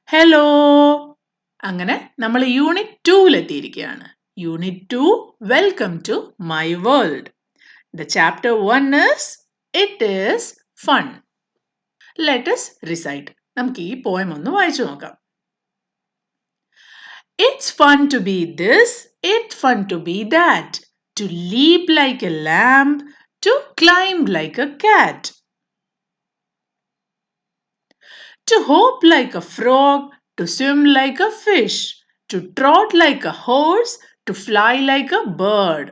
Hello. അങ്ങനെ നമ്മൾ unit 2-ലെത്തിയിരിക്കുകയാണ്. Unit 2, welcome to my world. The chapter 1 is It is fun. Let us recite. നമുക്ക് ഈ poem ഒന്ന് വായിച്ചു നോക്കാം. It's fun to be this, it's fun to be that, to leap like a lamb, to climb like a cat, to hop like a frog, to swim like a fish, to trot like a horse, to fly like a bird.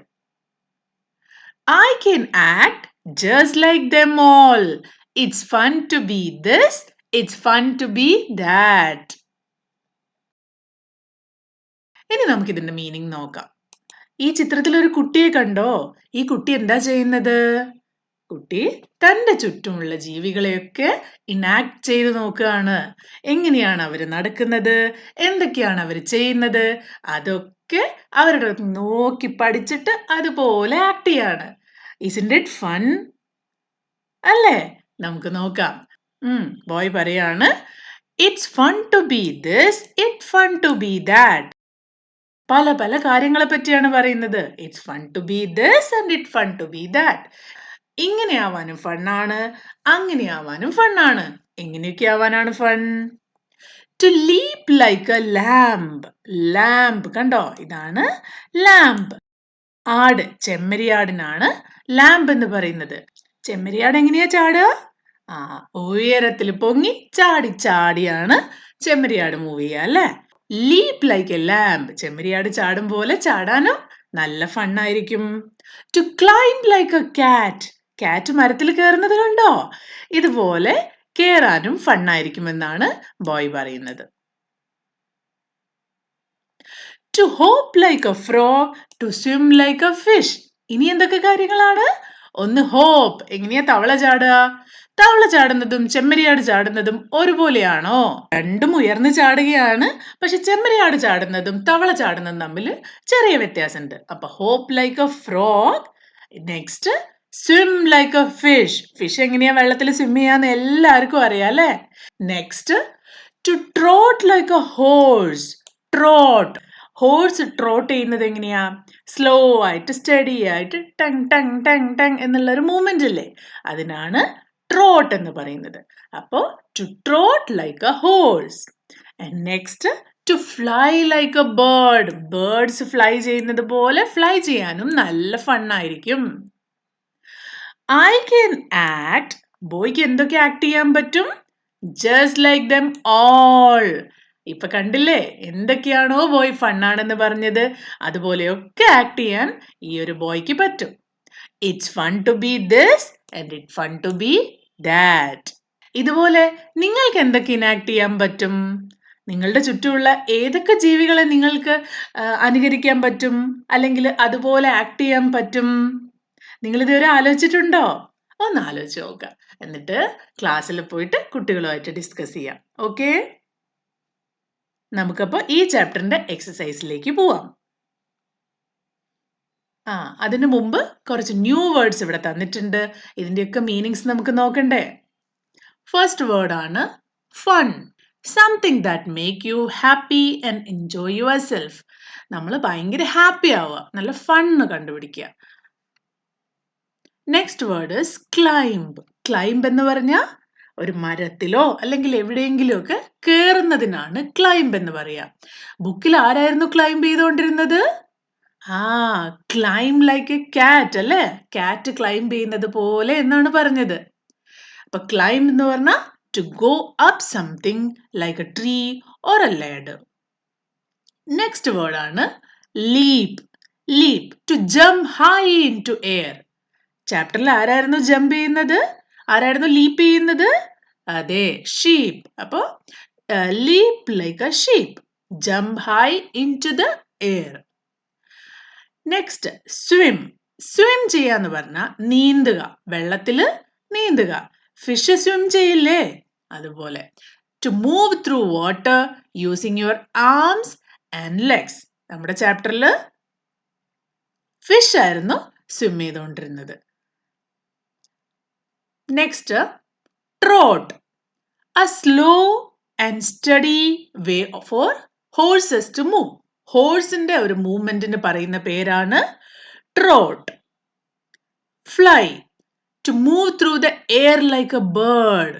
I can act just like them all. It's fun to be this, it's fun to be that. ഇനി നമുക്ക് ഇതിന്റെ meaning നോക്കാം. ഈ ചിത്രത്തിൽ ഒരു കുട്ടിയെ കണ്ടോ? ഈ കുട്ടി എന്താ ചെയ്യുന്നത്? കുട്ടി തന്റെ ചുറ്റുമുള്ള ജീവികളെയൊക്കെ ഇനാക്ട് ചെയ്ത് നോക്കുകയാണ്. എങ്ങനെയാണ് അവർ നടക്കുന്നത്, എന്തൊക്കെയാണ് അവർ ചെയ്യുന്നത്, അതൊക്കെ അവരുടെ നോക്കി പഠിച്ചിട്ട് അതുപോലെ ആക്ട് ചെയ്യാണ്. Isn't it fun? അല്ലേ? നമുക്ക് നോക്കാം. ബോയ് പറയാണ്, It's fun to be this, it's fun to be that. പല പല കാര്യങ്ങളെ പറ്റിയാണ് പറയുന്നത്. It's fun to be this and it's fun to be that. ഇങ്ങനെ ആവാനും ഫണ്ണാണ്, അങ്ങനെ ആവാനും ഫണ്ണാണ്. എങ്ങനെയൊക്കെ ആവാനാണ് fun? To leap like a lamb. lamb കണ്ടോ? ഇതാണ് lamb. ആട്, ചെമ്മരിയാടിനാണ് lamb എന്ന് പറയുന്നത്. ചെമ്മരിയാട് എങ്ങനെയാ ചാടുക? ഉയരത്തിൽ പൊങ്ങി ചാടി ചാടിയാണ് ചെമ്മരിയാട് മൂവ് ചെയ്യുക അല്ലേ? Leap like a lamb. ചെമ്മരിയാട് ചാടും പോലെ ചാടാനും നല്ല ഫണ്ണായിരിക്കും. To climb like a cat. Cat മരത്തിൽ കയറുന്നത് കണ്ടോ? ഇതുപോലെ കേറാനും ഫണ്ണായിരിക്കുമെന്നാണ് ബോയ് പറയുന്നത്. To hop like a frog, to swim like a fish. ഇനി എന്തൊക്കെ കാര്യങ്ങളാണ്? ഒന്ന് ഹോപ്പ്. എങ്ങനെയാ തവള ചാടുക? തവള ചാടുന്നതും ചെമ്മരിയാട് ചാടുന്നതും ഒരുപോലെയാണോ? രണ്ടും ഉയർന്നു ചാടുകയാണ്. പക്ഷെ ചെമ്മരിയാട് ചാടുന്നതും തവള ചാടുന്നതും തമ്മിൽ ചെറിയ വ്യത്യാസമുണ്ട്. അപ്പൊ hop like a frog. Next swim like a fish. Fish എങ്ങനെയാ വെള്ളത്തിൽ സ്വിം ചെയ്യാന്ന് എല്ലാവർക്കും അറിയാം അല്ലേ? Next to trot like a horse. Trot. Horse trot ചെയ്യുന്നത് എങ്ങനെയാ? സ്ലോ ആയിട്ട് സ്റ്റഡി ആയിട്ട് ടങ് ടങ് ടങ് ടങ് എന്നുള്ള ഒരു മൂവ്മെന്റ് ഇല്ലേ? അതിനാണ് ട്രോട്ട് എന്ന് പറയുന്നത്. അപ്പോ to trot like a horse. And next to fly like a bird. Birds fly ചെയ്യുന്നത് പോലെ ഫ്ലൈ ചെയ്യാനും നല്ല ഫണ്ണായിരിക്കും. I can act. ബോയ്ക്ക് എന്തൊക്കെ ആക്ട് ചെയ്യാൻ പറ്റും? Just like them all. ഇപ്പൊ കണ്ടില്ലേ എന്തൊക്കെയാണോ ബോയ് ഫണ്ണാണെന്ന് പറഞ്ഞത്, അതുപോലെയൊക്കെ ആക്ട് ചെയ്യാൻ ഈ ഒരു ബോയ്ക്ക് പറ്റും. It's fun to be this and it's fun to be that. ഇതുപോലെ നിങ്ങൾക്ക് എന്തൊക്കെ ഇനാക്ട് ചെയ്യാൻ പറ്റും? നിങ്ങളുടെ ചുറ്റുമുള്ള ഏതൊക്കെ ജീവികളെ നിങ്ങൾക്ക് അനുകരിക്കാൻ പറ്റും, അല്ലെങ്കിൽ അതുപോലെ ആക്ട് ചെയ്യാൻ പറ്റും? നിങ്ങൾ ഇതുവരെ ആലോചിച്ചിട്ടുണ്ടോ? ഒന്ന് ആലോചിച്ച് നോക്കാം. എന്നിട്ട് ക്ലാസ്സിൽ പോയിട്ട് കുട്ടികളുമായിട്ട് ഡിസ്കസ് ചെയ്യാം. ഓക്കെ? നമുക്കപ്പോൾ ഈ ചാപ്റ്ററിന്റെ എക്സസൈസിലേക്ക് പോവാം. അതിനു മുമ്പ് കുറച്ച് ന്യൂ വേർഡ്സ് ഇവിടെ തന്നിട്ടുണ്ട്. ഇതിന്റെയൊക്കെ മീനിങ്സ് നമുക്ക് നോക്കണ്ടേ? ഫസ്റ്റ് വേർഡ് ആണ് fun. Something that make you happy and enjoy your self. നമ്മൾ ഭയങ്കര ഹാപ്പി ആവുക, നല്ല ഫണ്ണ് കണ്ടുപിടിക്കുക. Next word is climb. Climb എന്ന് പറഞ്ഞാൽ ഒരു മരത്തിലോ അല്ലെങ്കിൽ എവിടെയെങ്കിലും ഒക്കെ കയറുന്നതിനാണ് ക്ലൈംബ് എന്ന് പറയാ. ബുക്കിൽ ആരായിരുന്നു ക്ലൈംബ് ചെയ്തുകൊണ്ടിരുന്നത്? ക്ലൈംബ് ലൈക്ക് എ കാറ്റ് അല്ലേ? കാറ്റ് ക്ലൈംബ് ചെയ്യുന്നത് പോലെ എന്നാണ് പറഞ്ഞത്. അപ്പൊ ക്ലൈംബ് എന്ന് പറഞ്ഞാൽ to go up something like a tree or a ladder. Next word ആണ് leap. Leap to jump high into air. ചാപ്റ്ററിൽ ആരായിരുന്നു ജമ്പ് ചെയ്യുന്നത്? ആരായിരുന്നു ലീപ്പ് ചെയ്യുന്നത്? അതെ, ഷീപ്പ്. അപ്പോ leap like a sheep. Jump high into the air. Next swim. Swim ചെയ്യാന്ന് പറഞ്ഞാൽ നീന്തുക, വെള്ളത്തില് നീന്തുക. ഫിഷ് സ്വിം ചെയ്യില്ലേ? അതുപോലെ to move through water using your arms and legs. നമ്മുടെ ചാപ്റ്ററിൽ ഫിഷ് ആയിരുന്നു സ്വിം ചെയ്തുകൊണ്ടിരുന്നത്. Next trot. A slow and steady way for horses to move. ഹോഴ്സിന്റെ ഒരു മൂവ്മെന്റിന് പറയുന്ന പേരാണ് trot. Fly, to move through the air like a bird.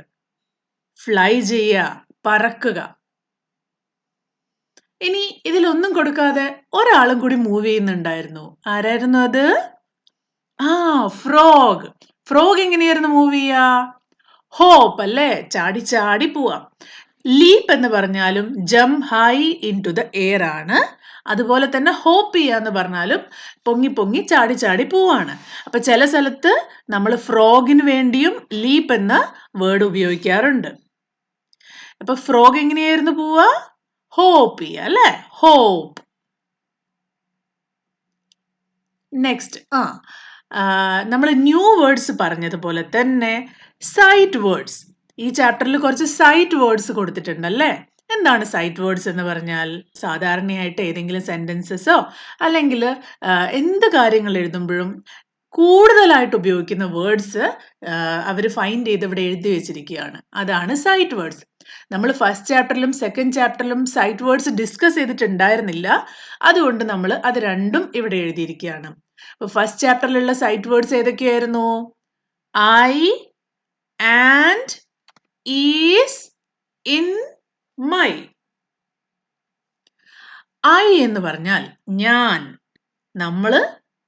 Fly ചെയ്യുക, പറക്കുക. ഇനി ഇതിലൊന്നും കൊടുക്കാതെ ഒരാളും കൂടി മൂവ് ചെയ്യുന്നുണ്ടായിരുന്നു. ആരായിരുന്നു അത്? ഫ്രോഗ്. ഫ്രോഗ് എങ്ങനെയായിരുന്നു മൂവ് ചെയ്യുക? ഹോപ്പ് അല്ലേ, ചാടി ചാടി പോവാം. ലീപ്പ് എന്ന് പറഞ്ഞാലും jump high into the air ആണ്. അതുപോലെ തന്നെ ഹോപ്പ് ചെയ്യാന്ന് പറഞ്ഞാലും പൊങ്ങി പൊങ്ങി ചാടി ചാടി പോവാണ്. അപ്പൊ ചില സ്ഥലത്ത് നമ്മൾ ഫ്രോഗിന് വേണ്ടിയും ലീപ്പ് എന്ന വേർഡ് ഉപയോഗിക്കാറുണ്ട്. അപ്പൊ ഫ്രോഗ് എങ്ങനെയായിരുന്നു പോവാ? ഹോപ്പ് ചെയ്യുക അല്ലെ, ഹോപ്പ്. നെക്സ്റ്റ് നമ്മൾ ന്യൂ വേർഡ്സ് പറഞ്ഞതുപോലെ തന്നെ സൈറ്റ് വേർഡ്സ്. ഈ ചാപ്റ്ററിൽ കുറച്ച് സൈറ്റ് വേർഡ്സ് കൊടുത്തിട്ടുണ്ടല്ലേ. എന്താണ് സൈറ്റ് വേർഡ്സ് എന്ന് പറഞ്ഞാൽ? സാധാരണയായിട്ട് ഏതെങ്കിലും സെന്റൻസസോ അല്ലെങ്കിൽ എന്ത് കാര്യങ്ങൾ എഴുതുമ്പോഴും കൂടുതലായിട്ട് ഉപയോഗിക്കുന്ന വേർഡ്സ് അവർ ഫൈൻഡ് ചെയ്ത് ഇവിടെ എഴുതി വെച്ചിരിക്കുകയാണ്. അതാണ് സൈറ്റ് വേർഡ്സ്. നമ്മൾ ഫസ്റ്റ് ചാപ്റ്ററിലും സെക്കൻഡ് ചാപ്റ്ററിലും സൈറ്റ് വേർഡ്സ് ഡിസ്കസ് ചെയ്തിട്ടുണ്ടായിരുന്നില്ല. അതുകൊണ്ട് നമ്മൾ അത് രണ്ടും ഇവിടെ എഴുതിയിരിക്കുകയാണ്. അപ്പൊ ഫസ്റ്റ് ചാപ്റ്ററിലുള്ള സൈറ്റ് വേർഡ്സ് ഏതൊക്കെയായിരുന്നു? I, and, is, in, my. I എന്ന് പറഞ്ഞാൽ ഞാൻ. നമ്മള്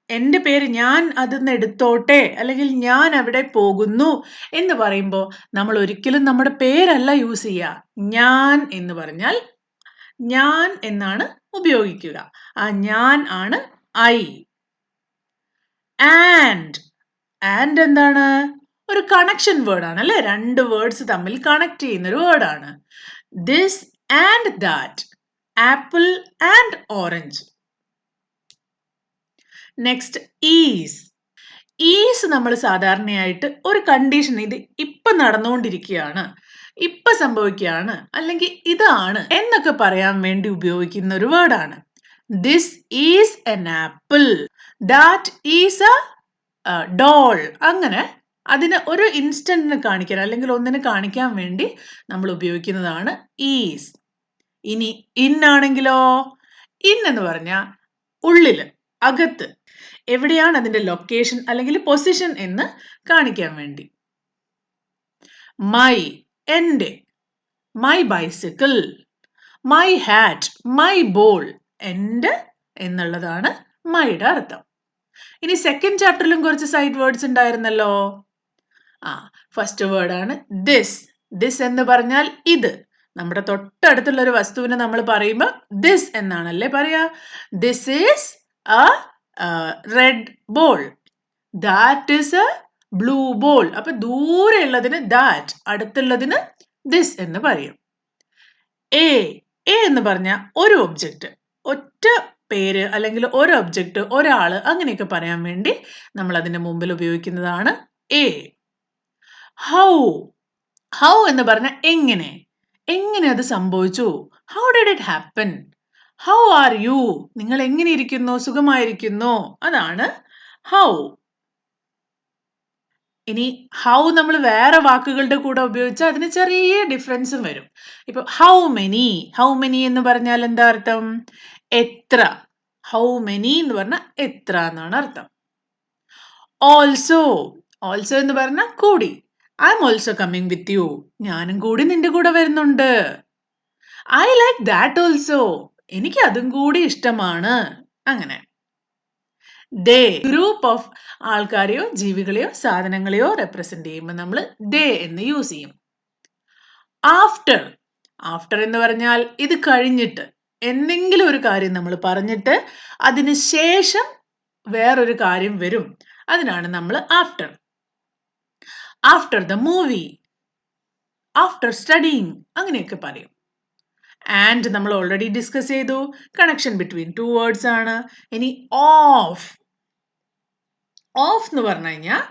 എൻ്റെ പേര് ഞാൻ അതിന്ന് എടുത്തോട്ടെ, അല്ലെങ്കിൽ ഞാൻ അവിടെ പോകുന്നു എന്ന് പറയുമ്പോൾ നമ്മൾ ഒരിക്കലും നമ്മുടെ പേരല്ല യൂസ് ചെയ്യുക. ഞാൻ എന്ന് പറഞ്ഞാൽ ഞാൻ എന്നാണ് ഉപയോഗിക്കുക. ആ ഞാൻ ആണ് ഐ. ആൻഡ് എന്താണ്? ഒരു കണക്ഷൻ വേർഡ് ആണ് അല്ലെ. രണ്ട് വേർഡ്സ് തമ്മിൽ കണക്ട് ചെയ്യുന്ന ഒരു വേർഡ് ആണ്. This and that, apple and orange. Next is നമ്മൾ സാധാരണയായിട്ട് ഒരു കണ്ടീഷൻ, ഇത് ഇപ്പൊ നടന്നുകൊണ്ടിരിക്കുകയാണ്, ഇപ്പൊ സംഭവിക്കുകയാണ്, അല്ലെങ്കിൽ ഇതാണ് എന്നൊക്കെ പറയാൻ വേണ്ടി ഉപയോഗിക്കുന്ന ഒരു വേർഡാണ്. This is an apple, that is a doll. അങ്ങനെ അതിന് ഒരു ഇൻസ്റ്റന്റിന് കാണിക്കാൻ അല്ലെങ്കിൽ ഒന്നിന് കാണിക്കാൻ വേണ്ടി നമ്മൾ ഉപയോഗിക്കുന്നതാണ് ഈസ്. ഇനി ഇൻ ആണെങ്കിലോ? ഇൻ എന്ന് പറഞ്ഞാൽ ഉള്ളില്, അകത്ത്, എവിടെയാണ് അതിന്റെ ലൊക്കേഷൻ അല്ലെങ്കിൽ പൊസിഷൻ എന്ന് കാണിക്കാൻ വേണ്ടി. മൈ, എൻ്റെ. My bicycle, my hat, my ball. എൻ്റെ എന്നുള്ളതാണ് മൈയുടെ അർത്ഥം. ഇനി സെക്കൻഡ് ചാപ്റ്ററിലും കുറച്ച് സൈഡ് വേർഡ്സ് ഉണ്ടായിരുന്നല്ലോ. ഫസ്റ്റ് വേർഡാണ് ദിസ് എന്ന് പറഞ്ഞാൽ ഇത്. നമ്മുടെ തൊട്ടടുത്തുള്ള ഒരു വസ്തുവിനെ നമ്മൾ പറയുമ്പോൾ ദിസ് എന്നാണല്ലേ പറയാ. This is A red ball, that is A blue ball. അപ്പൊ ദൂരെ ഉള്ളതിന് ദാറ്റ്, അടുത്തുള്ളതിന് ദിസ് എന്ന് പറയും. എ എന്ന് പറഞ്ഞ ഒരു ഒബ്ജക്റ്റ്, ഒറ്റ പേര് അല്ലെങ്കിൽ ഒരു ഒബ്ജക്റ്റ്, ഒരാള്, അങ്ങനെയൊക്കെ പറയാൻ വേണ്ടി നമ്മൾ അതിന്റെ മുമ്പിൽ ഉപയോഗിക്കുന്നതാണ് എ. ഹൗ എന്ന് പറഞ്ഞ എങ്ങനെ അത് സംഭവിച്ചു. How did it happen. How are you, നിങ്ങൾ എങ്ങനെ ഇരിക്കുന്നു, സുഖമായിരിക്കുന്നു, അതാണ് ഹൗ. ഇനി ഹൗ നമ്മൾ വേറെ വാക്കുകളുടെ കൂടെ ഉപയോഗിച്ചാൽ അതിന് ചെറിയ ഡിഫറൻസും വരും. ഇപ്പൊ ഹൗ മെനി എന്ന് പറഞ്ഞാൽ എന്താ അർത്ഥം? എത്ര. ഹൗ മെനി എന്ന് പറഞ്ഞാൽ എത്ര എന്നാണ് അർത്ഥം. ഓൾസോ എന്ന് പറഞ്ഞാൽ കൂടി. I am also coming with you, ഞാനും കൂടി നിന്റെ കൂടെ വരുന്നുണ്ട്. ഐ ലൈക്ക് ദാറ്റ് ഓൾസോ, എനിക്ക് അതും കൂടി ഇഷ്ടമാണ്. അങ്ങനെ ദേ, ഗ്രൂപ്പ് ഓഫ് ആൾക്കാരെയോ ജീവികളെയോ സാധനങ്ങളെയോ റെപ്രസെന്റ് ചെയ്യുമ്പോൾ നമ്മൾ ദേ എന്ന് യൂസ് ചെയ്യും. ആഫ്റ്റർ എന്ന് പറഞ്ഞാൽ ഇത് കഴിഞ്ഞിട്ട്, എന്തെങ്കിലും ഒരു കാര്യം നമ്മൾ പറഞ്ഞിട്ട് അതിന് ശേഷം വേറൊരു കാര്യം വരും, അതിനാണ് നമ്മൾ after the movie, after studying, അങ്ങനെയൊക്കെ പറയും. ആൻഡ് നമ്മൾ ഓൾറെഡി ഡിസ്കസ് ചെയ്തു, കണക്ഷൻ ബിറ്റ്വീൻ ടു വേർഡ്സ് ആണ്. ഇനി ഓഫ് എന്ന് പറഞ്ഞു കഴിഞ്ഞാൽ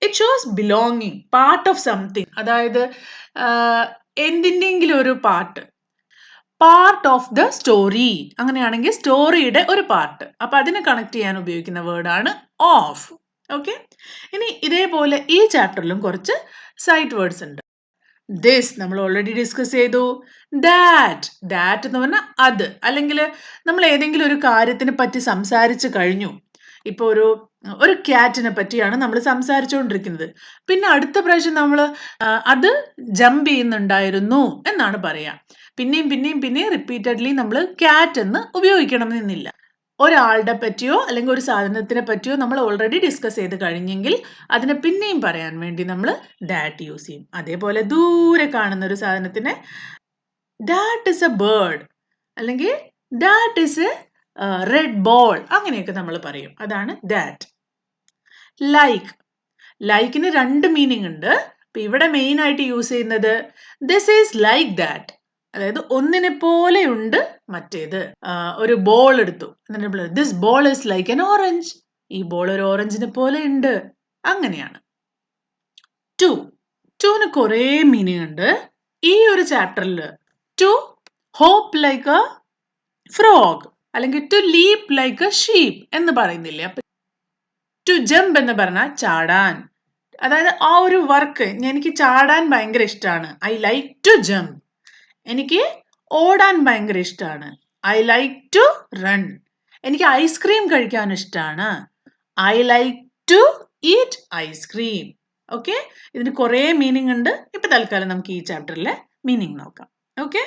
it shows belonging, part of something. അതായത് എന്തിൻ്റെങ്കിലും ഒരു പാർട്ട് ഓഫ് ദ സ്റ്റോറി, അങ്ങനെയാണെങ്കിൽ സ്റ്റോറിയുടെ ഒരു പാർട്ട്. അപ്പൊ അതിനെ കണക്ട് ചെയ്യാൻ ഉപയോഗിക്കുന്ന വേർഡാണ് ഓഫ്. ഓക്കെ. ഇനി ഇതേപോലെ ഈ ചാപ്റ്ററിലും കുറച്ച് സൈറ്റ് വേർഡ്സ് ഉണ്ട്. ദിസ് നമ്മൾ ഓൾറെഡി ഡിസ്കസ് ചെയ്തു. ദാറ്റ് എന്ന് പറഞ്ഞാൽ അത്, അല്ലെങ്കിൽ നമ്മൾ ഏതെങ്കിലും ഒരു കാര്യത്തിനെ പറ്റി സംസാരിച്ചു കഴിഞ്ഞു. ഇപ്പോൾ ഒരു ക്യാറ്റിനെ പറ്റിയാണ് നമ്മൾ സംസാരിച്ചുകൊണ്ടിരിക്കുന്നത്. പിന്നെ അടുത്ത പ്രാവശ്യം നമ്മൾ അത് ജമ്പ് ചെയ്യുന്നുണ്ടായിരുന്നു എന്നാണ് പറയാ. പിന്നെയും റിപ്പീറ്റഡ്ലി നമ്മൾ ക്യാറ്റ് എന്ന് ഉപയോഗിക്കണമെന്നില്ല. ഒരാളുടെ പറ്റിയോ അല്ലെങ്കിൽ ഒരു സാധനത്തിനെ പറ്റിയോ നമ്മൾ ഓൾറെഡി ഡിസ്കസ് ചെയ്ത് കഴിഞ്ഞെങ്കിൽ അതിനെ പിന്നെയും പറയാൻ വേണ്ടി നമ്മൾ ദാറ്റ് യൂസ് ചെയ്യും. അതേപോലെ ദൂരെ കാണുന്ന ഒരു സാധനത്തിനെ ദാറ്റ് ഇസ് എ ബേർഡ് അല്ലെങ്കിൽ that is A red ball അങ്ങനെയൊക്കെ നമ്മൾ പറയും. അതാണ് ദാറ്റ്. ലൈക്കിന് 2 മീനിങ് ഉണ്ട്. ഇപ്പൊ ഇവിടെ മെയിൻ ആയിട്ട് യൂസ് ചെയ്യുന്നത് ദിസ് ഈസ് ലൈക്ക് ദാറ്റ്, അതായത് ഒന്നിനെ പോലെ ഉണ്ട് മറ്റേത്. ഒരു ബോൾ എടുത്തു, this ball is like an orange, ഈ ബോൾ ഒരു ഓറഞ്ചിനെ പോലെ ഉണ്ട്, അങ്ങനെയാണ്. ടുന് കുറേ മീനിങ് ഉണ്ട്. ഈ ഒരു ചാപ്റ്ററിൽ to hop like a frog അല്ലെങ്കിൽ to leap like a sheep എന്ന് പറയുന്നില്ലേ. ടു ജമ്പ് എന്ന് പറഞ്ഞാൽ ചാടാൻ. അതായത് ആ ഒരു വർക്ക്, എനിക്ക് ചാടാൻ ഭയങ്കര ഇഷ്ടമാണ്, ഐ ലൈക്ക് ടു ജമ്പ്. എനിക്ക് ഓടാൻ ഭയങ്കര ഇഷ്ടമാണ്, ഐ ലൈക്ക് ടു റൺ. എനിക്ക് ഐസ്ക്രീം കഴിക്കാൻ ഇഷ്ടമാണ്, I like to eat ice cream. Okay, ഇതിന് കുറേ മീനിങ് ഉണ്ട്. ഇപ്പൊ തൽക്കാലം നമുക്ക് ഈ ചാപ്റ്ററിലെ മീനിങ് നോക്കാം. ഓക്കെ,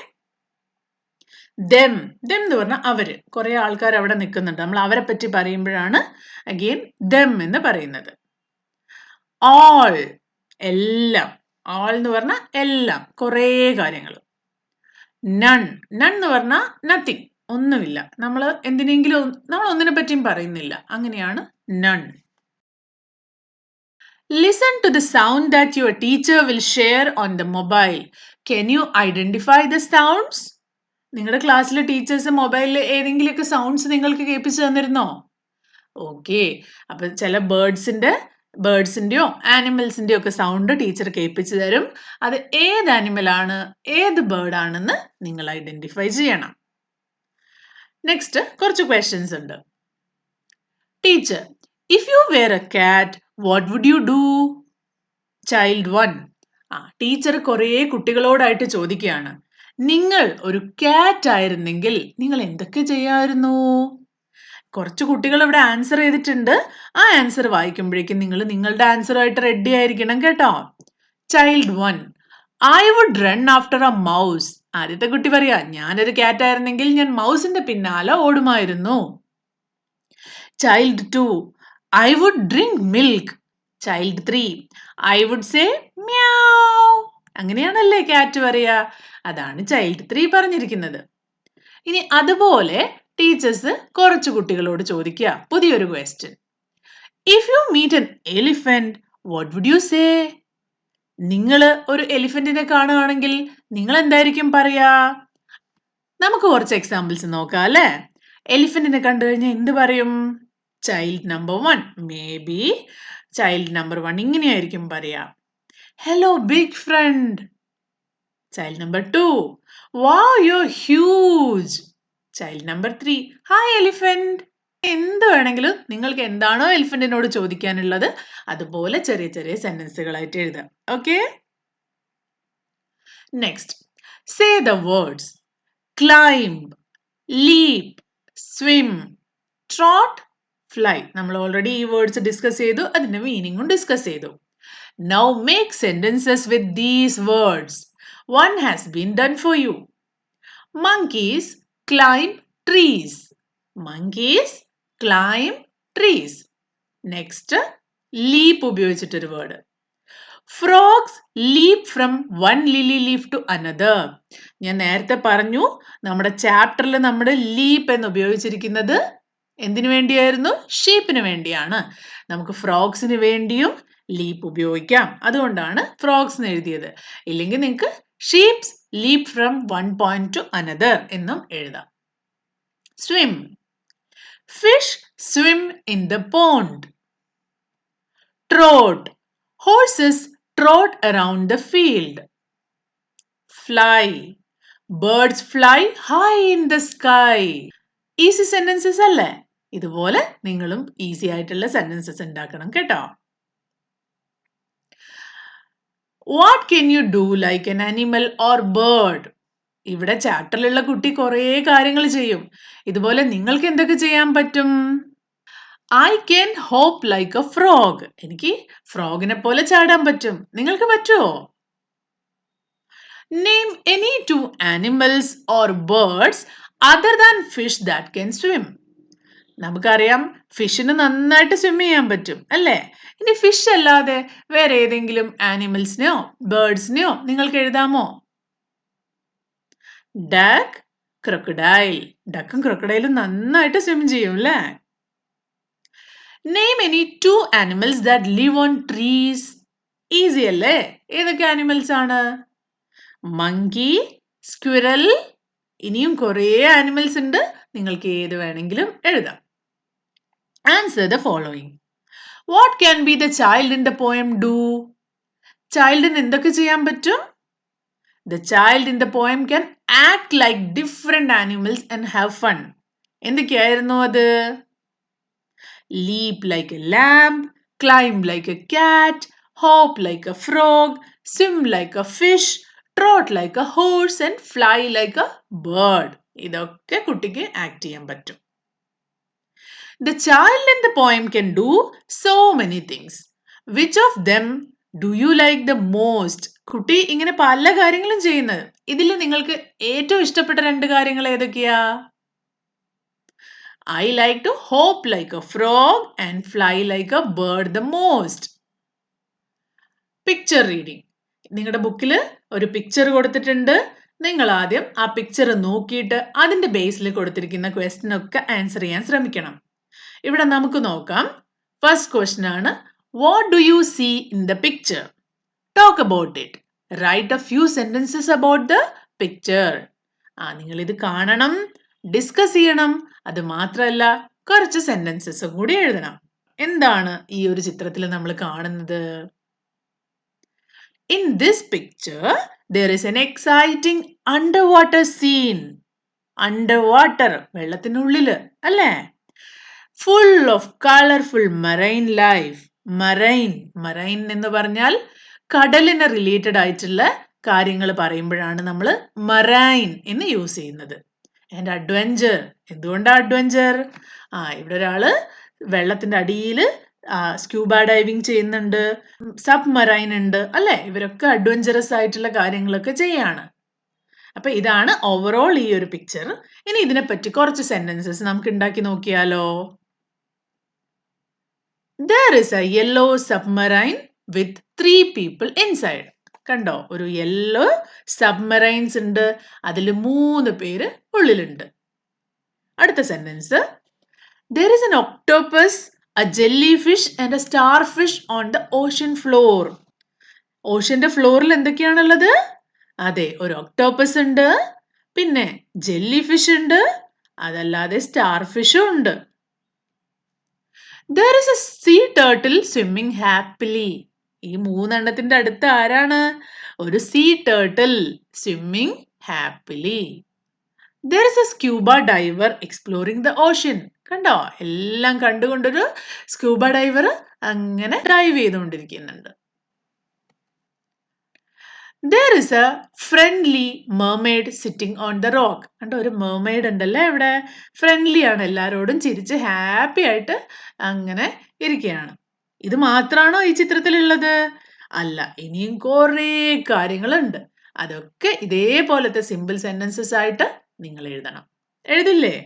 ദം എന്ന് പറഞ്ഞാൽ അവര്, കുറെ ആൾക്കാർ അവിടെ നിൽക്കുന്നുണ്ട്. നമ്മൾ അവരെ പറ്റി പറയുമ്പോഴാണ് അഗെയിൻ ദം എന്ന് പറയുന്നത്. ഓൾ, എല്ലാം. ഓൾ എന്ന് പറഞ്ഞാൽ എല്ലാം, കുറേ കാര്യങ്ങൾ. നൺ എന്ന് പറഞ്ഞാൽ നത്തിങ്, ഒന്നുമില്ല. നമ്മൾ ഒന്നിനെ പറ്റിയും പറയുന്നില്ല, അങ്ങനെയാണ് none. Listen to the sound that your teacher will share on the mobile. Can you identify the sounds? നിങ്ങളുടെ ക്ലാസ്സിലെ ടീച്ചേഴ്സ് മൊബൈലിൽ ഏതെങ്കിലുമൊക്കെ സൗണ്ട്സ് നിങ്ങൾക്ക് കേൾപ്പിച്ചു തന്നിരുന്നോ? ഓക്കെ, അപ്പൊ ചില ബേർഡ്സിന്റെയോ ആനിമൽസിന്റെയോ ഒക്കെ സൗണ്ട് ടീച്ചർ കേൾപ്പിച്ചു തരും. അത് ഏത് ആനിമലാണ് ഏത് ബേർഡ് ആണെന്ന് നിങ്ങൾ ഐഡന്റിഫൈ ചെയ്യണം. നെക്സ്റ്റ് കുറച്ച് ക്വസ്റ്റ്യൻസ് ഉണ്ട്. Teacher, if you were a cat what would you do? Child 1. Teacher കുറേ കുട്ടികളോടായിട്ട് ചോദിക്കുകയാണ്, നിങ്ങൾ ഒരു കാറ്റ് ആയിരുന്നെങ്കിൽ നിങ്ങൾ എന്തൊക്കെ ചെയ്യാമായിരുന്നു? കുറച്ച് കുട്ടികൾ ഇവിടെ ആൻസർ ചെയ്തിട്ടുണ്ട്. ആ ആൻസർ വായിക്കുമ്പോഴേക്കും നിങ്ങൾ നിങ്ങളുടെ ആൻസറുമായിട്ട് റെഡി ആയിരിക്കണം കേട്ടോ. Child 1, I would run after a mouse. ആദ്യത്തെ കുട്ടി പറയാ, ഞാനൊരു കാറ്റ് ആയിരുന്നെങ്കിൽ ഞാൻ മൗസിന്റെ പിന്നാലെ ഓടുമായിരുന്നു. Child 2, I would drink milk. Child 3, I would say meow. അങ്ങനെയാണല്ലേ കാറ്റ് പറയാ. അതാണ് ചൈൽഡ് 3 പറഞ്ഞിരിക്കുന്നത്. ഇനി അതുപോലെ ടീച്ചേഴ്സ് കുറച്ച് കുട്ടികളോട് ചോദിക്കുക പുതിയൊരു question. If you meet an elephant what would you say? നിങ്ങൾ ഒരു എലിഫന്റിനെ കാണുകയാണെങ്കിൽ നിങ്ങൾ എന്തായിരിക്കും പറയാ? നമുക്ക് കുറച്ച് എക്സാമ്പിൾസ് നോക്കാം അല്ലേ. എലിഫന്റിനെ കണ്ടു കഴിഞ്ഞാൽ എന്ത് പറയും? Child number 1 maybe child number 1 ഇങ്ങനെയായിരിക്കും പറയാ, hello big friend. Child number 2, wow you're huge. Child number 3, hi elephant. എന്ത് വേണമെങ്കിലും നിങ്ങൾക്ക് എന്താണോ എലിഫന്റിനോട് ചോദിക്കാനുള്ളത് അതുപോലെ ചെറിയ ചെറിയ സെന്റൻസുകളായിട്ട് എഴുതാം. Okay, next say the words climb, leap, swim, trot, fly. നമ്മൾ ഓൾറെഡി ഈ വേർഡ്സ് ഡിസ്കസ് ചെയ്തു, അതിന്റെ മീനിങ്ങും ഡിസ്കസ് ചെയ്തു. Now make sentences with these words. One has been done for you. Monkeys climb trees. Monkeys climb trees. Next, leap ഉപയോഗിച്ചിട്ടൊരു word. Frogs leap from one lily leaf to another. ഞാൻ നേരത്തെ പറഞ്ഞു നമ്മുടെ ചാപ്റ്ററിൽ നമ്മൾ ലീപ്പ് എന്ന് ഉപയോഗിച്ചിരിക്കുന്നത് എന്തിനു വേണ്ടിയായിരുന്നു? ഷീപ്പിന് വേണ്ടിയാണ്. നമുക്ക് ഫ്രോഗ്സിന് വേണ്ടിയും ലീപ്പ് ഉപയോഗിക്കാം, അതുകൊണ്ടാണ് ഫ്രോഗ്സ് എന്ന് എഴുതിയത്. ഇല്ലെങ്കിൽ നിങ്ങൾക്ക് sheeps leap from one point two another എന്നും എഴുതാം. Swim, fish swim in the pond. Trot, horses trot around the field. Fly, birds fly high in the sky. Easy sentences അല്ലേ? ഇതുപോലെ നിങ്ങളും ഈസി ആയിട്ടുള്ള സെന്റൻസസ് ഉണ്ടാക്കണം കേട്ടോ. What can you do like an animal or bird? ഇവിടെ ചാപ്റ്ററിലുള്ള കുട്ടി കുറേ കാര്യങ്ങൾ ചെയ്യും. ഇതുപോലെ നിങ്ങൾക്ക് എന്തൊക്കെ ചെയ്യാൻ പറ്റും? I can hop like a frog. എനിക്ക് ഫ്രോഗിനെ പോലെ ചാടാൻ പറ്റും. നിങ്ങൾക്ക് പറ്റുമോ? Name any two animals or birds other than fish that can swim. നമുക്കറിയാം ഫിഷിന് നന്നായിട്ട് സ്വിം ചെയ്യാൻ പറ്റും അല്ലേ? ഇനി ഫിഷ് അല്ലാതെ വേറെ ഏതെങ്കിലും ആനിമൽസിനെയോ ബേർഡ്സിനെയോ നിങ്ങൾക്ക് എഴുതാമോ? Duck, crocodile. ഡക്കും ക്രൊക്കഡൈലും നന്നായിട്ട് സ്വിം ചെയ്യും അല്ലേ? Name any two animals that live on trees. Easy അല്ലേ? ഏതൊക്കെ ആനിമൽസ് ആണ്? Monkey, squirrel. ഇനിയും കുറേ ആനിമൽസ് ഉണ്ട്. നിങ്ങൾക്ക് ഏത് വേണമെങ്കിലും എഴുതാം. Answer the following. What can be the child in the poem do? ചൈൽഡിന് എന്തൊക്കെ ചെയ്യാൻ പറ്റും? The child in the poem can act like different animals and have fun. എന്തൊക്കെയായിരുന്നു അത്? Leap like a lamb, climb like a cat, hop like a frog, swim like a fish, trot like a horse and fly like a bird. ഇതൊക്കെ കുട്ടിക്ക് act ചെയ്യാൻ പറ്റും. The child in the poem can do so many things. Which of them do you like the most? കുട്ടി ഇങ്ങനെ പല കാര്യങ്ങളും ചെയ്യുന്നത്. ഇതിൽ നിങ്ങൾക്ക് ഏറ്റവും ഇഷ്ടപ്പെട്ട 2 കാര്യങ്ങൾ ഏതൊക്കെയാ? I like to hop like a frog and fly like a bird the most. Picture reading. നിങ്ങളുടെ ബുക്കിൽ ഒരു പിക്ചർ കൊടുത്തിട്ടുണ്ട്. നിങ്ങൾ ആദ്യം ആ പിക്ചർ നോക്കിയിട്ട് അതിന്റെ ബേസിൽ കൊടുത്തിരിക്കുന്ന ക്വസ്റ്റ്യൻ ഒക്കെ ആൻസർ ചെയ്യാൻ ശ്രമിക്കണം. ഇവിടെ നമുക്ക് നോക്കാം. ഫസ്റ്റ് ക്വസ്റ്റ്യൻ ആണ്, what do you see in the picture? Talk about it. Write a few sentences about the picture. നിങ്ങൾ ഇത് കാണണം, ഡിസ്കസ് ചെയ്യണം. അത് മാത്രമല്ല കുറച്ച് സെന്റൻസസ് കൂടി എഴുതണം. എന്താണ് ഈ ഒരു ചിത്രത്തിൽ നമ്മൾ കാണുന്നത്? In this picture there is an exciting underwater scene. Underwater, വെള്ളത്തിനുള്ളിൽ അല്ലേ? Full of colorful marine life. Marine എന്ന് പറഞ്ഞാൽ കടലിന് റിലേറ്റഡ് ആയിട്ടുള്ള കാര്യങ്ങൾ പറയുമ്പോഴാണ് നമ്മൾ മറൈൻ എന്ന് യൂസ് ചെയ്യുന്നത്. And adventure. എന്തുകൊണ്ടാണ് അഡ്വഞ്ചർ? ഇവിടെ ഒരാള് വെള്ളത്തിന്റെ അടിയിൽ സ്ക്യൂബ ഡൈവിംഗ് ചെയ്യുന്നുണ്ട്, സബ് മറൈൻ ഉണ്ട് അല്ലെ? ഇവരൊക്കെ അഡ്വഞ്ചറസ് ആയിട്ടുള്ള കാര്യങ്ങളൊക്കെ ചെയ്യാണ്. അപ്പൊ ഇതാണ് ഓവറോൾ ഈ ഒരു പിക്ചർ. ഇനി ഇതിനെപ്പറ്റി കുറച്ച് സെന്റൻസസ് നമുക്ക് ഉണ്ടാക്കി നോക്കിയാലോ? There is a yellow submarine with 3 people inside. കണ്ടോ? ഒരു യെല്ലോ സബ്മറൈൻസ് ഉണ്ട്, അതിൽ 3 പേര് ഉള്ളിലുണ്ട്. അടുത്ത sentence, there is an octopus, a jellyfish and a starfish on the ocean floor. ഓഷ്യന്റെ ഫ്ലോറിൽ എന്തൊക്കെയാണുള്ളത്? അതെ, ഒരു ഒക്ടോപ്പസ് ഉണ്ട്, പിന്നെ ജെല്ലി ഫിഷ് ഉണ്ട്, അതല്ലാതെ സ്റ്റാർ ഫിഷും ഉണ്ട്. There is a sea turtle swimming happily. ഈ 3 എണ്ണത്തിന്റെ അടുത്ത് ആരാണ്? ഒരു sea turtle swimming happily. There is a scuba diver exploring the ocean. കണ്ടോ? എല്ലാം കണ്ടുകൊണ്ടൊരു സ്ക്യൂബ ഡൈവർ അങ്ങനെ dive ചെയ്തുകൊണ്ടിരിക്കുന്നുണ്ട്. There is a friendly mermaid sitting on the rock. കണ്ടോ? ഒരു mermaid ഉണ്ടല്ലേ ഇവിടെ. ഫ്രണ്ട്ലി ആണ്, എല്ലാരോടും ചിരിച്ച് ഹാപ്പി ആയിട്ട് അങ്ങനെ ഇരിക്കുകയാണ്. ഇത് മാത്രമാണോ ഈ ചിത്രത്തിലുള്ളത്? അല്ല, ഇനിയും കുറേ കാര്യങ്ങളുണ്ട്. അതൊക്കെ ഇതേപോലത്തെ സിമ്പിൾ സെന്റൻസസ് ആയിട്ട് നിങ്ങൾ എഴുതണം. എഴുതില്ലേ?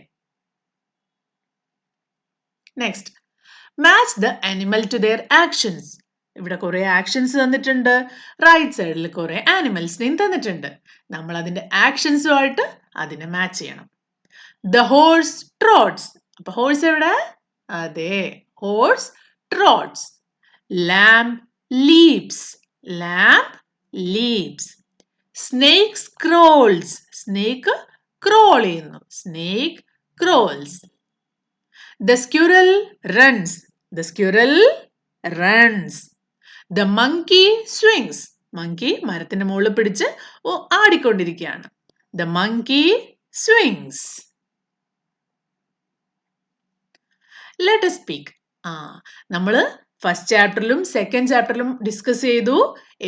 Next, match the animal to their actions. ഇവിടെ കുറെ ആക്ഷൻസ് തന്നിട്ടുണ്ട്, റൈറ്റ് സൈഡിൽ കുറെ ആനിമൽസിനെയും തന്നിട്ടുണ്ട്. നമ്മൾ അതിന്റെ ആക്ഷൻസുമായിട്ട് അതിനെ മാച്ച് ചെയ്യണം. The horse trots. അപ്പൊ ഹോഴ്സ് എവിടെ? അതെ, horse trots. lamb leaps. Lamb leaps. Snake crawls. Snake crawl ചെയ്യുന്നു. Snake crawls. The squirrel runs. The squirrel runs. The monkey swings. Monkey മരത്തിന്റെ മുകളിൽ പിടിച്ച് ആടിക്കൊണ്ടിരിക്കുകയാണ്. The monkey swings. Let us speak. നമ്മൾ first ചാപ്റ്ററിലും second ചാപ്റ്ററിലും discuss ചെയ്തു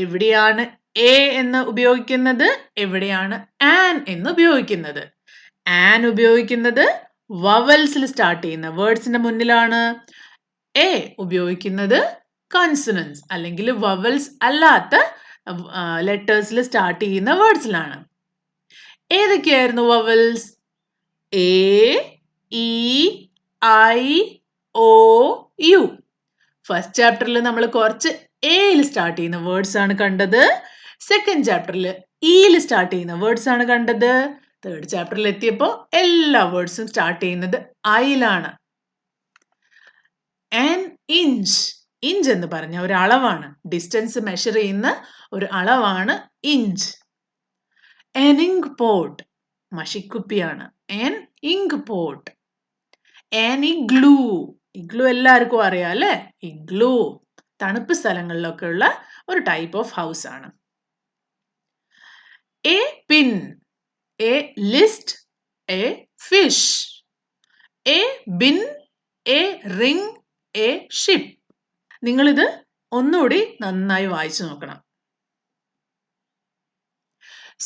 എവിടെയാണ് A എന്ന് ഉപയോഗിക്കുന്നത്, എവിടെയാണ് ആൻ എന്ന് ഉപയോഗിക്കുന്നത്. ആൻ ഉപയോഗിക്കുന്നത് വവൽസിൽ സ്റ്റാർട്ട് ചെയ്യുന്ന വേർഡ്സിന്റെ മുന്നിലാണ്. എ ഉപയോഗിക്കുന്നത് കൺസണൻസ് അല്ലെങ്കിൽ വവൽസ് അല്ലാത്ത ലെറ്റേഴ്സിൽ സ്റ്റാർട്ട് ചെയ്യുന്ന വേർഡ്സിലാണ്. ഏതൊക്കെയായിരുന്നു vowels? A, E, I, O, U. First ചാപ്റ്ററിൽ നമ്മൾ കുറച്ച് എയിൽ സ്റ്റാർട്ട് ചെയ്യുന്ന വേർഡ്സ് ആണ് കണ്ടത്. സെക്കൻഡ് ചാപ്റ്ററിൽ ഇയിൽ സ്റ്റാർട്ട് ചെയ്യുന്ന വേർഡ്സ് ആണ് കണ്ടത്. തേർഡ് ചാപ്റ്ററിൽ എത്തിയപ്പോൾ എല്ലാ വേർഡ്സും സ്റ്റാർട്ട് ചെയ്യുന്നത് ഐയിലാണ്. An inch. ഇഞ്ച് എന്ന് പറഞ്ഞ ഒരു അളവാണ്. ഡിസ്റ്റൻസ് മെഷർ ചെയ്യുന്ന ഒരു അളവാണ് ഇഞ്ച്. An ink pot. മഷിക്കുപ്പിയാണ്. An ink pot. An igloo. Igloo എല്ലാവർക്കും അറിയാം അല്ലെ? ഇഗ്ലൂ തണുപ്പ് സ്ഥലങ്ങളിലൊക്കെ ഉള്ള ഒരു ടൈപ്പ് ഓഫ് ഹൗസ് ആണ്. A pin. A list. A fish. A bin. A ring. A ship. നിങ്ങളിത് ഒന്നുകൂടി നന്നായി വായിച്ചു നോക്കണം.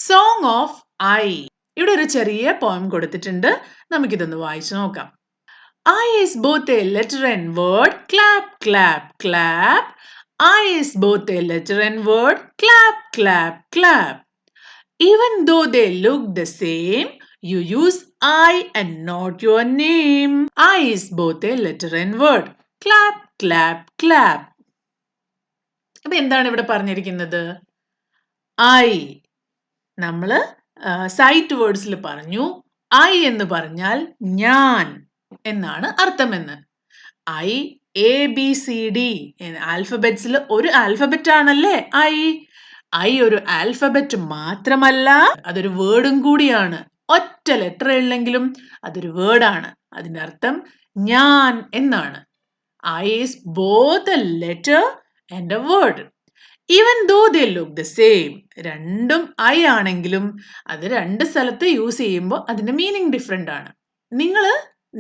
Song of I. ഇവിടെ ഒരു ചെറിയ പോയം കൊടുത്തിട്ടുണ്ട്. നമുക്കിതൊന്ന് വായിച്ചു നോക്കാം. I is both a letter and word. Clap, clap, clap. I is both a letter and word. Clap, clap, clap. Even though they look the same, you use I and not your name. I is both a letter and word. Clap, clap, clap. അപ്പൊ എന്താണ് ഇവിടെ പറഞ്ഞിരിക്കുന്നത്? I. നമ്മൾ site വേർഡ്സിൽ പറഞ്ഞു I എന്ന് പറഞ്ഞാൽ ഞാൻ എന്നാണ് അർത്ഥമെന്ന്. I, A, B, C, D ആൽഫബറ്റ്സിൽ ഒരു ആൽഫബറ്റ് ആണല്ലേ ഐ. ഐ ഒരു ആൽഫബറ്റ് മാത്രമല്ല, അതൊരു വേർഡും കൂടിയാണ്. ഒറ്റ ലെറ്റർ ഉള്ളെങ്കിലും അതൊരു വേർഡാണ്. അതിന്റെ അർത്ഥം ഞാൻ എന്നാണ്. I is both a letter and a word. Even though they look the same. രണ്ടും ഐ ആണെങ്കിലും അത് രണ്ട് സ്ഥലത്ത് യൂസ് ചെയ്യുമ്പോൾ അതിന്റെ മീനിങ് ഡിഫറെന്റ് ആണ്.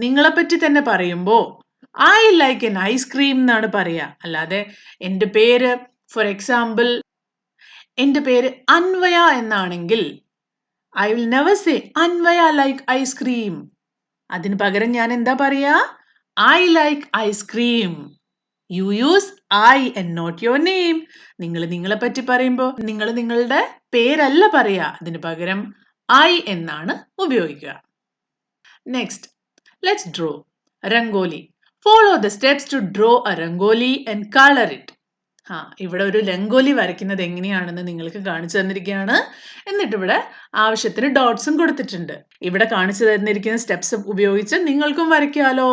നിങ്ങളെ പറ്റി തന്നെ പറയുമ്പോൾ ഐ ലൈക്ക് എൻ ഐസ്ക്രീം എന്നാണ് പറയാ. അല്ലാതെ എൻ്റെ പേര് ഫോർ എക്സാമ്പിൾ എൻ്റെ പേര് അൻവയ എന്നാണെങ്കിൽ I will never say Anvaya like ice cream. അതിന് പകരം ഞാൻ എന്താ പറയാ? I like ice cream. You use I and not your name. നിങ്ങളെ പറ്റി പറയുമ്പോൾ നിങ്ങൾ നിങ്ങളുടെ പേരല്ല പറയാ, അതിന് പകരം ഐ എന്നാണ് ഉപയോഗിക്കുക. Next, let's draw rangoli. Follow the steps to draw a rangoli and color it. ഇവിടെ ഒരു രംഗോലി വരയ്ക്കുന്നത് എങ്ങനെയാണെന്ന് നിങ്ങൾക്ക് കാണിച്ചു തന്നിരിക്കുകയാണ്. എന്നിട്ട് ഇവിടെ ആവശ്യത്തിന് ഡോട്ട്സും കൊടുത്തിട്ടുണ്ട്. ഇവിടെ കാണിച്ചു തന്നിരിക്കുന്ന സ്റ്റെപ്സ് ഉപയോഗിച്ച് നിങ്ങൾക്കും വരയ്ക്കാലോ.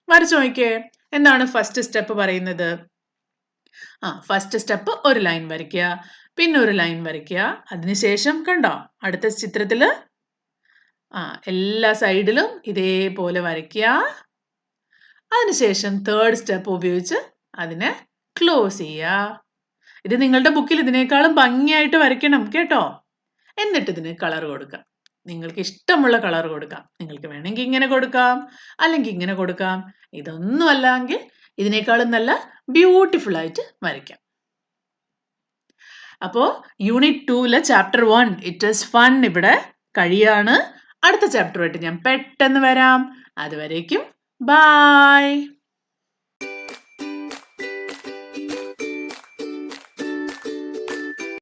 വരച്ചു നോക്കിയേ. എന്താണ് ഫസ്റ്റ് സ്റ്റെപ്പ് പറയുന്നത്? ഫസ്റ്റ് സ്റ്റെപ്പ് ഒരു ലൈൻ വരയ്ക്കുക, പിന്നെ ഒരു ലൈൻ വരയ്ക്കുക. അതിനുശേഷം കണ്ടോ അടുത്ത ചിത്രത്തില് എല്ലാ സൈഡിലും ഇതേപോലെ വരയ്ക്കുക. അതിനുശേഷം തേർഡ് സ്റ്റെപ്പ് ഉപയോഗിച്ച് അതിനെ ക്ലോസ് ചെയ്യുക. ഇത് നിങ്ങളുടെ ബുക്കിൽ ഇതിനേക്കാളും ഭംഗിയായിട്ട് വരയ്ക്കണം കേട്ടോ. എന്നിട്ട് ഇതിന് കളർ കൊടുക്കാം. നിങ്ങൾക്ക് ഇഷ്ടമുള്ള കളർ കൊടുക്കാം. നിങ്ങൾക്ക് വേണമെങ്കിൽ ഇങ്ങനെ കൊടുക്കാം, അല്ലെങ്കിൽ ഇങ്ങനെ കൊടുക്കാം. ഇതൊന്നും അല്ലെങ്കിൽ ഇതിനേക്കാളും നല്ല ബ്യൂട്ടിഫുൾ ആയിട്ട് വരയ്ക്കാം. അപ്പോൾ unit 2 chapter 1 it is fun ഇവിടെ കഴിയാണ്. അടുത്ത ചാപ്റ്ററുമായിട്ട് ഞാൻ പെട്ടെന്ന് വരാം. അതുവരേക്കും ബൈ.